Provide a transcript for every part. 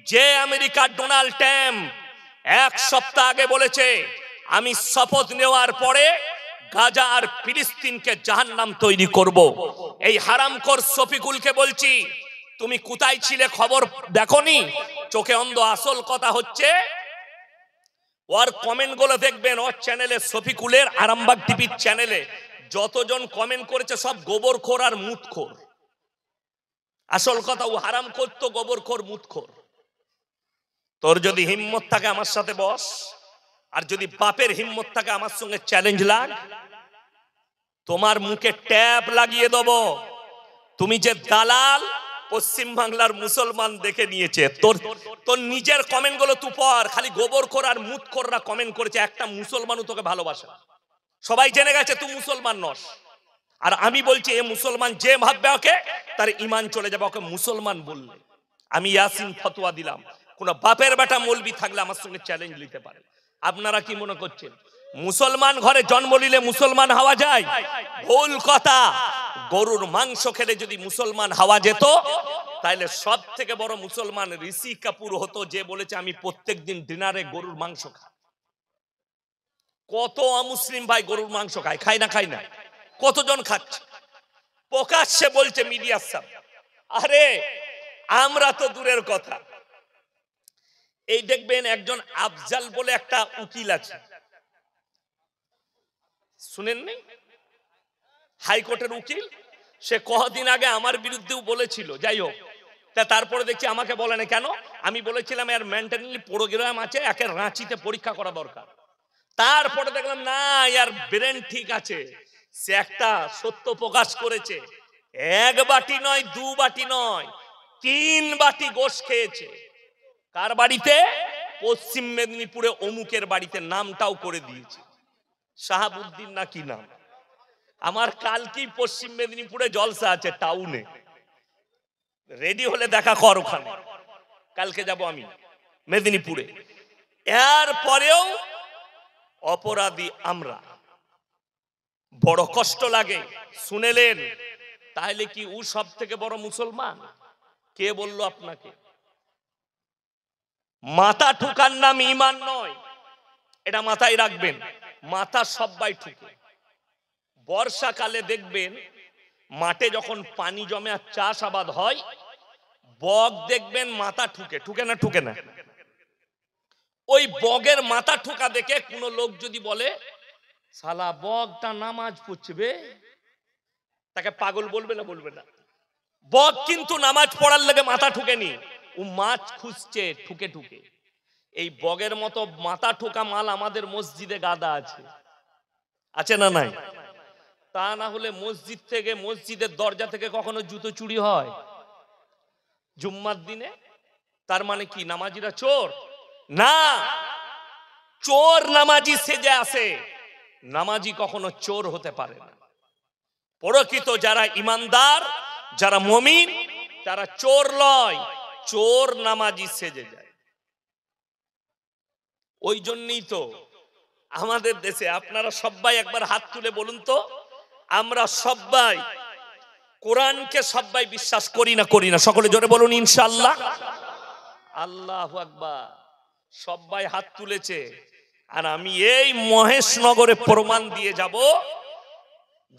যে আমেরিকার Donald Trump এক সপ্তাহ আগে বলেছে আমি শপথ নেওয়ার পরে গাজা আর ফিলিস্তিনকে জাহান্নাম তৈরি করব, এই হারামখোর শফিকুলকে বলছি তুমি কোথায় ছিলে, খবর দেখোনি? চোখে অন্ধ। আসল কথা হচ্ছে ওর কমেন্ট গুলো দেখবেন, ওর চ্যানেলে শফিকুলের আরামবাগ টিভির চ্যানেলে যতজন কমেন্ট করেছে সব গোবরখোর আর মুতখোর। আসল কথা ও হারামখোর তো গোবরখোর মুতখোর। তোর যদি হিম্মত থাকে আমার সাথে বস, আর যদি বাপের হিম্মত থাকে আমার সঙ্গে চ্যালেঞ্জ লাগ, তোমার মুখে ট্যাপ লাগিয়ে দেব। তুমি যে দালাল পশ্চিম বাংলার মুসলমান দেখে নিয়েছে, তোর নিজের কমেন্ট গুলো তুই পড়, খালি গোবরখোর আর মুতখোররা কমেন্ট করেছে, একটা মুসলমানও তোকে ভালোবাসে না। সবাই জেনে গেছে তুই মুসলমান নস। আর আমি বলছি এ মুসলমান যে ভাববে ওকে তার ঈমান চলে যাবে ওকে মুসলমান বললে। আমি ইয়াসিন ফতোয়া দিলাম, কোন বাপের বেটা মৌলবি থাকলে আমার সঙ্গে চ্যালেঞ্জ নিতে পারে। আপনারা কি মনে করছেন মুসলমান ঘরে জন্ম নিলে মুসলমান হওয়া যায়? ভুল কথা। গরুর মাংস খেলে যদি মুসলমান হওয়া যেত তাহলে সব থেকে বড় মুসলমান ঋষি কাপুর হতো, যে বলেছে আমি প্রত্যেকদিন ডিনারে গরুর মাংস খাই। কত অমুসলিম ভাই গরুর মাংস খায়, খায় না? খায় না? কতজন খাচ্ছে? প্রকাশ্যে বলছে মিডিয়ার সামনে। আরে আমরা তো দূরের কথা, এই দেখবেন একজন আফজাল বলে একটা উকিল আছে, শুনেননি? হাইকোর্টের উকিল। সে কদিন আগে আমার বিরুদ্ধেও বলেছিল, যাই হোক, তারপরে দেখছি আমাকে বলে না কেন। আমি বলেছিলাম এর মেন্টালি প্রোগ্রাম আছে, একে রাঁচিতে পরীক্ষা করা দরকার। তারপরে দেখলাম না, ইয়ার ব্রেন ঠিক আছে, সে একটা সত্য প্রকাশ করেছে। এক বাটি নয়, দু বাটি নয়, 3 বাটি গোশ খেয়েছে। কার বাড়িতে? পশ্চিম মেদিনীপুরে অমুকের বাড়িতে, নামটাও করে দিয়েছে, শাহাবুদ্দিন না কি নাম। আমার কালকেই পশ্চিম মেদিনীপুরে জলসা আছে টাউনে, রেডি হলে দেখা কর ওখানে। কালকে যাব আমি মেদিনীপুরে। এর পরেও অপরাধী আমরা, বড় কষ্ট লাগে। শুনেলেন? তাহলে কি ও সব থেকে বড় মুসলমান? কে বলল আপনাকে? মাথা ঠুকার নাম ঈমান নয়, এটা মাথায় রাখবেন। মাথা সবাই ঠুকে। বর্ষাকালে দেখবেন মাঠে যখন পানি জমে আর চাষাবাদ হয়, বক দেখবেন মাথা ঠুকে, ঠুকে না? ঠুকে না? ওই বগের মাথা ঠুকা দেখে কোন লোক যদি বলে শালা বগটা নামাজ পড়ছে, তাকে পাগল বলবে না? বলবে না। বগ কিন্তু নামাজ পড়ার লেগে মাথা ঠুকেনি, ও মাছ খুঁজছে ঠুকে ঠুকে। এই বগের মতো মাথা ঠোকা মাল আমাদের মসজিদে গাদা আছে, আছে না নাই? তা না হলে মসজিদ থেকে, মসজিদের দরজা থেকে কখনো জুতো চুরি হয় জুম্মার দিনে? তার মানে কি নামাজিরা চোর? না, চোর নামাজি সেজে আসে, নামাজি কখনো চোর হতে পারে না। প্রকৃত যারা ইমানদার, যারা মুমিন, তারা চোর নয়, চোর নামাজি সেজে যায়। ওই জন্যই তো আমাদের দেশে, আপনারা সবাই একবার হাত তুলে বলুন তো, আমরা সবাই কোরআনকে সবাই বিশ্বাস করি না? করি না? সকলে জোরে বলুন ইনশাআল্লাহ। আল্লাহু আকবার। সবাই হাত তুলেছে। আর আমি এই মহেশনগরে প্রমাণ দিয়ে যাব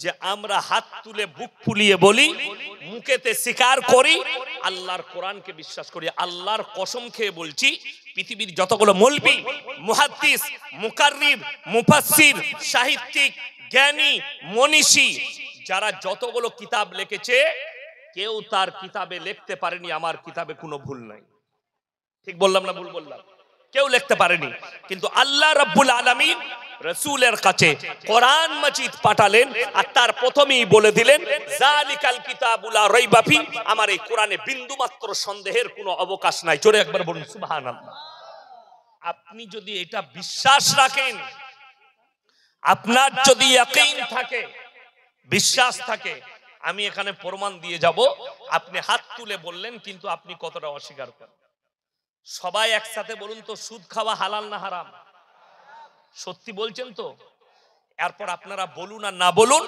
যে আমরা হাত তুলে বুক ফুলিয়ে বলি, মুখেতে স্বীকার করি, আল্লাহর কোরআনকে বিশ্বাস করি। আল্লাহর কসম খেয়ে বলছি, পৃথিবীর যতগুলো মৌলবি, মুহাদ্দিস, মুকাররির, মুফাসসির, সাহিত্যিক, জ্ঞানী, মনীষী, যারা যতগুলো কিতাব লিখেছে, কেউ তার কিতাবে লিখতে পারেনি আমার কিতাবে কোনো ভুল নাই। ঠিক বললাম না ভুল বললাম? কেউ লিখতে পারেনি। কিন্তু আল্লাহ রাব্বুল আলামিন রাসূলের কাছে কোরআন মাজিদ পাঠালেন, আর তার প্রথমেই বলে দিলেন যালিকাল কিতাবু লা রাইবা ফি, আমার এই কোরআনে বিন্দুমাত্র সন্দেহের কোনো অবকাশ নাই। জোরে একবার বলুন সুবহানাল্লাহ। আপনি যদি এটা বিশ্বাস রাখেন, আপনার যদি ইয়াকিন থাকে, বিশ্বাস থাকে, আমি এখানে প্রমাণ দিয়ে যাব। আপনি হাত তুলে বললেন, কিন্তু আপনি কতটা অস্বীকার করেন? সবাই একসাথে বলুন তো, সুদ খাওয়া হালাল না হারাম? সত্যি বলছেন তো? এরপর আপনারা বলুন আর না বলুন,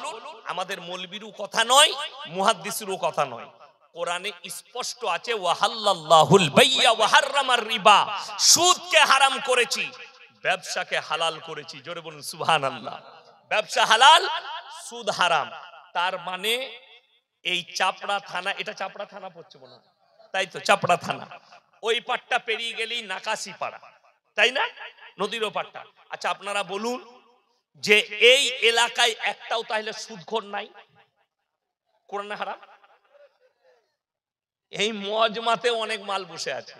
আমাদের মৌলবীরও কথা নয়, মুহাদ্দিসেরও কথা নয়। কোরআনে স্পষ্ট আছে ওয়াহাল্লাল্লাহুল বাইয়া ওয়া হাররামার রিবা, সুদকে হারাম করেছি, ব্যবসাকে হালাল করেছি। জোরে বলুন সুবহানাল্লাহ। ব্যবসা হালাল, সুদ হারাম। তার মানে এই চাপড়া থানা, এটা চাপড়া থানা পড়ছে মনে হয়, তাই তো? চাপড়া থানা, ওই পাটটা পেরিয়ে গেলেই নাকাশি পাড়া, তাই না? নদীর পাটটা। আচ্ছা আপনারা বলুন যে এই এলাকায় একটাও তাহলে সুদখোর নাই? কোরআনে হারাম। এই মজমাতে অনেক মাল বসে আছে,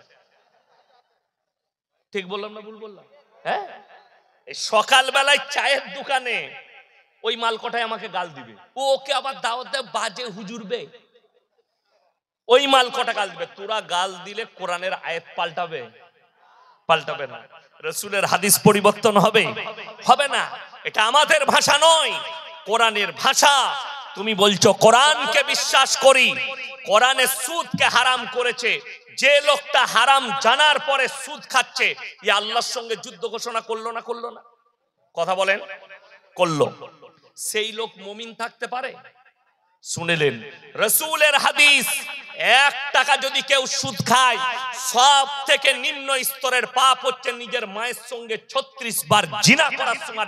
ঠিক বললাম না ভুল বললাম? হ্যাঁ, এই সকাল বেলায় চায়ের দোকানে ওই মাল কটায় আমাকে গাল দিবে, ওকে আবার দাওয়াত দেয় বাজে হুজুরবে, ওই মাল কটা গাল দিবে। তোরা গাল দিলে কোরআনের আয়াত পাল্টাবে? পাল্টাবে না। রাসূলের হাদিস পরিবর্তন হবে? হবে না। এটা আমাদের ভাষা নয়, কোরআনের ভাষা। তুমি বলছো কোরআনকে বিশ্বাস করি, কোরআনে সুদকে হারাম করেছে, যে লোকটা হারাম জানার পরে সুদ খাচ্ছে, ই আল্লাহর সঙ্গে যুদ্ধ ঘোষণা করলো না করলো না? কথা বলেন, করলো। সেই লোক মুমিন থাকতে পারে? শুনেলেন রাসূলের হাদিস, 1 টাকা যদি কেউ সুদ খায়, সব থেকে নিম্ন স্তরের পাপ হচ্ছে নিজের মায়ের সঙ্গে 36 বার জিনা করার সমান।